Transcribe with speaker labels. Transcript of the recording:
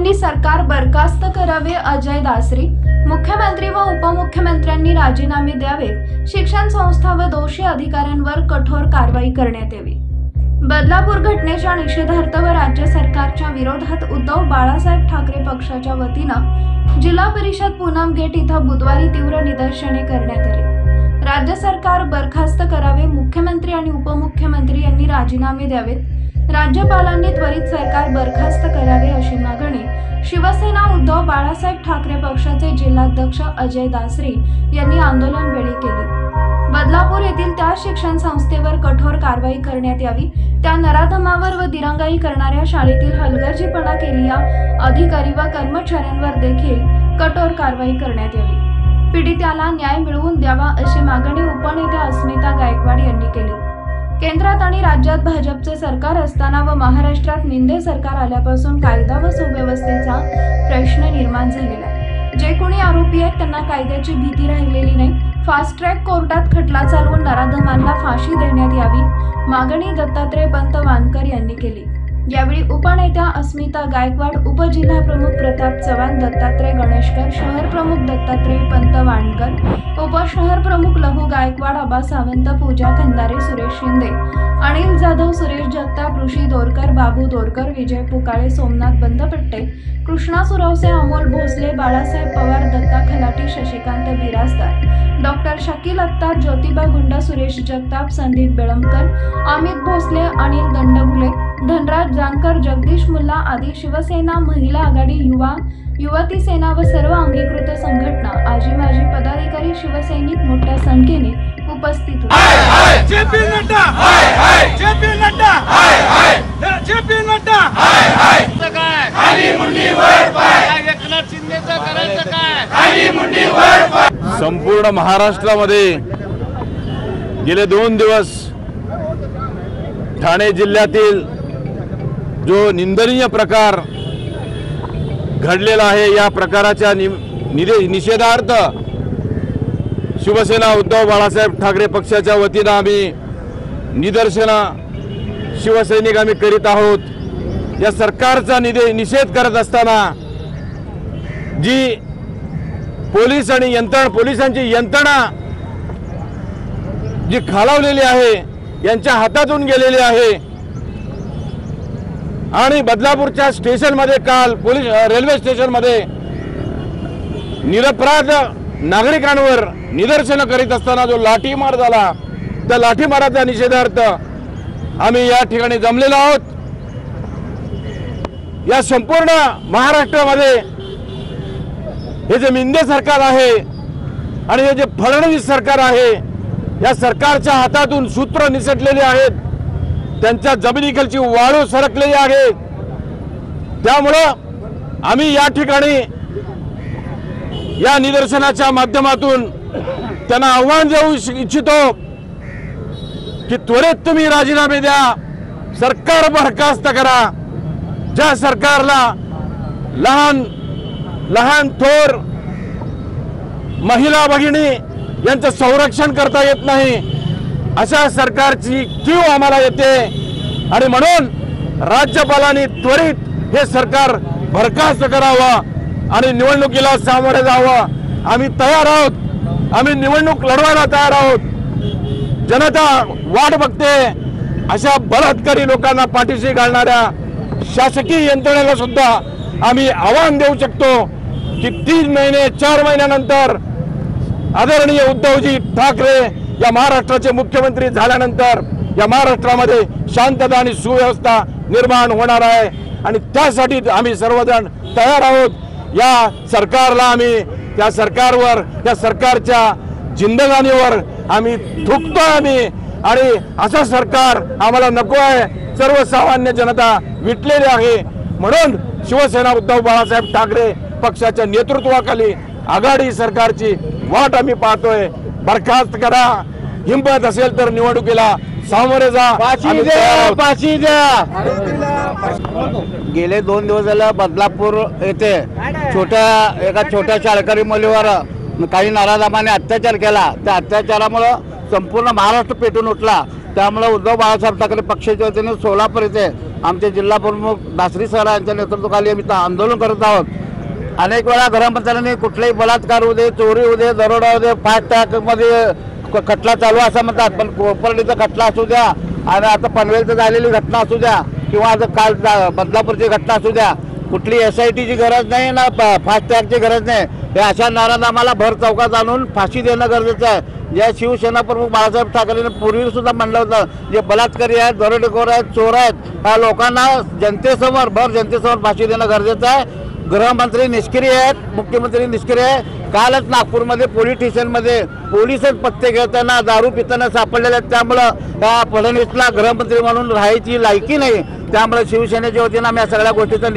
Speaker 1: यांनी सरकार बरखास्त करावे, अजय दासरी, मुख्यमंत्री व उपमुख्यमंत्र्यांनी राजीनामे द्यावेत, शिक्षण संस्था व दोषी अधिकाऱ्यांवर कठोर कारवाई करण्यात यावी। बदलापूर घटनेच्या निषेधार्थ व राज्य सरकारच्या विरोधात उद्धव बाळासाहेब ठाकरे पक्षाच्या वतीनं जिल्हा परिषद पूनम गेट इथं बुधवारी तीव्र निदर्शने करण्यात आली। राज्य सरकार बरखास्त करावे, मुख्यमंत्री आणि उपमुख्यमंत्री यांनी राजीनामे द्यावेत, राज्यपालांनी त्वरित सरकार बरखास्त करावे अशी मागणी शिवसेना उद्धव बाळासाहेब ठाकरे पक्षाचे जिल्हाध्यक्ष अजय दासरी यांनी आंदोलनवेळी केली। बदलापूर येथील त्या शिक्षण संस्थेवर कठोर कारवाई करण्यात यावी, त्या नराधमावर व दिरंगाई करणाऱ्या शाळेतील हलगर्जीपणा केलेल्या अधिकारी व कर्मचाऱ्यांवर देखील कठोर कारवाई करण्यात यावी। पीडिताला न्याय मिळवून द्यावा अशी मागणी उपनेत्या अस्मिता गायकवाड यांनी केली। केंद्रात आणि राज्यात भाजपचे सरकार असताना व महाराष्ट्रात मिंदे सरकार आल्यापासून कायदा व सुव्यवस्थेचा प्रश्न निर्माण झालेला आहे। जे कोणी आरोपी आहेत त्यांना कायद्याची भीती राहिलेली नाही। फास्ट ट्रॅक कोर्टात खटला चालवून नराधमांना फाशी देण्यात यावी, मागणी दत्तात्रय पंत वानकर यांनी केली। यावेळी उपनेत्या अस्मिता गायकवाड, उपजिल्हाप्रमुख प्रताप चव्हाण, दत्तात्रय गणेशकर, शहर प्रमुख दत्तात्रय पंत वानकर, उपशहर प्रमुख लहू गायकवाड, आबा सावंत, पूजा खंदारे, सुरेश शिंदे, अनिल जाधव, सुरेश जगताप, ऋषी दोरकर, बाबू दोरकर, विजय पुकाळे, सोमनाथ बंदपट्टे, कृष्णा सुरवसे, अमोल भोसले, बाळासाहेब पवार, दत्ता खलाटी, शशिकांत बिराजदार, डॉक्टर शकील अत्तार, ज्योतिबा गुंड, सुरेश जगताप, संदीप बेळमकर, अमित भोसले, अनिल दंडबुले, धनराज जानकर, जगदीश मुल्ला आदी शिवसेना, महिला आघाडी, युवती सेना व सर्व अंगीकृत संघटना, आजी माजी पदाधिकारी, शिवसैनिक मोठ्या संख्येने उपस्थित होते।
Speaker 2: संपूर्ण महाराष्ट्रामध्ये गेले 2 दिवस ठाणे जिल्ह्यातील जो निंदनीय प्रकार घडलेला आहे, या प्रकाराच्या निषेधार्थ शिवसेना उद्धव बाळासाहेब ठाकरे पक्षाच्या वतीनं आम्ही निदर्शनं शिवसैनिक आम्ही करीत आहोत। या सरकारचा निषेध करत असताना जी पोलीस आणि पोलिसांची यंत्रणा जी खालावलेली आहे, यांच्या हातातून गेलेली आहे आणि बदलापूरच्या स्टेशनमध्ये काल रेल्वे स्टेशनमध्ये निरपराध नागरिकांवर निदर्शनं करीत असताना जो लाठीमार झाला, त्या लाठीमाराच्या निषेधार्थ आम्ही या ठिकाणी जमलेलो आहोत। या संपूर्ण महाराष्ट्रामध्ये हे जे मिंदे सरकार आहे आणि हे जे फडणवीस सरकार आहे, या सरकारच्या हातातून सूत्र निसटलेले आहेत, त्यांच्या जमिनीखालची वाळू सरकलेली आहे। त्यामुळं आम्ही या ठिकाणी या निदर्शनाच्या माध्यमातून त्यांना आव्हान देऊ इच्छितो की त्वरित तुम्ही राजीनामे द्या, सरकार बरखास्त करा। ज्या सरकारला लहान थोर महिला भगिनी यांचं संरक्षण करता येत नाही, अशा सरकारची कीव आम्हाला येते आणि म्हणून राज्यपालांनी त्वरित हे सरकार बरखास्त करावं आणि निवडणुकीला सामोरे जावं। आम्ही तयार आहोत, आम्ही निवडणूक लढवायला तयार आहोत। जनता वाट बघते, अशा बलात्कारी लोकांना पाठीशी घालणाऱ्या शासकीय यंत्रणेला सुद्धा आम्ही आव्हान देऊ शकतो की 3 महिने 4 महिन्यानंतर आदरणीय उद्धवजी ठाकरे या महाराष्ट्राचे मुख्यमंत्री झाल्यानंतर या महाराष्ट्रामध्ये शांतता आणि सुव्यवस्था निर्माण होणार आहे आणि त्यासाठी आम्ही सर्वजण तयार आहोत। या सरकारला आम्ही त्या सरकारवर, त्या सरकारच्या जिंदगानीवर आम्ही थुकतो आम्ही आणि असं सरकार आम्हाला नको आहे। सर्वसामान्य जनता विटलेली आहे, म्हणून शिवसेना उद्धव बाळासाहेब ठाकरे पक्षाच्या नेतृत्वाखाली आघाडी सरकारची वाट आम्ही पाहतोय। बरखास्त करा, हिंमत असेल तर निवडणुकीला सामोरे जा, फाशी द्या।
Speaker 3: गेले 2 दिवस झाले बदलापूर येथे एका छोट्या शाळकरी मुलीवर काही नराधमाने अत्याचार केला। त्या अत्याचारामुळे संपूर्ण महाराष्ट्र पेटून उठला। त्यामुळे उद्धव बाळासाहेब ठाकरे पक्षाच्या वतीने सोलापूर येथे आमचे जिल्हा प्रमुख दासरी सर यांच्या नेतृत्वाखाली आम्ही आंदोलन करत आहोत। अनेक वेळा गृहमंत्र्यांनी कुठलेही बलात्कार होऊ दे, चोरी होऊ दे, दरोडा होऊ दे, फास्ट ट्रॅकमध्ये खटला चालू असं म्हणतात, पण कोपर्डीचा खटला असू द्या आणि आता पनवेलचं झालेली घटना असू द्या किंवा आता काल बदलापूरची घटना असू द्या, कुठली SITची गरज नाही ना फास्ट ट्रॅकची गरज नाही। हे अशा नारादामाला भर चौकात आणून फाशी देणं गरजेचं आहे। ज्या शिवसेना प्रमुख बाळासाहेब ठाकरेंनी पूर्वी सुद्धा म्हणलं होतं, जे बलात्कारी आहेत, दरोडेखोर आहेत, चोर आहेत, ह्या लोकांना जनतेसमोर भर जनतेसमोर फाशी देणं गरजेचं आहे। गृहमंत्री निष्क्रिय आहेत, मुख्यमंत्री निष्क्रिय आहे। कालच नागपूरमध्ये पोलीस स्टेशनमध्ये पोलीसच पत्ते घेताना दारू पिताना सापडलेले आहेत। त्यामुळं त्या फडणवीसला गृहमंत्री म्हणून राहायची लायकी नाही। त्यामुळे शिवसेनेच्या वतीनं आम्ही या सगळ्या गोष्टीचा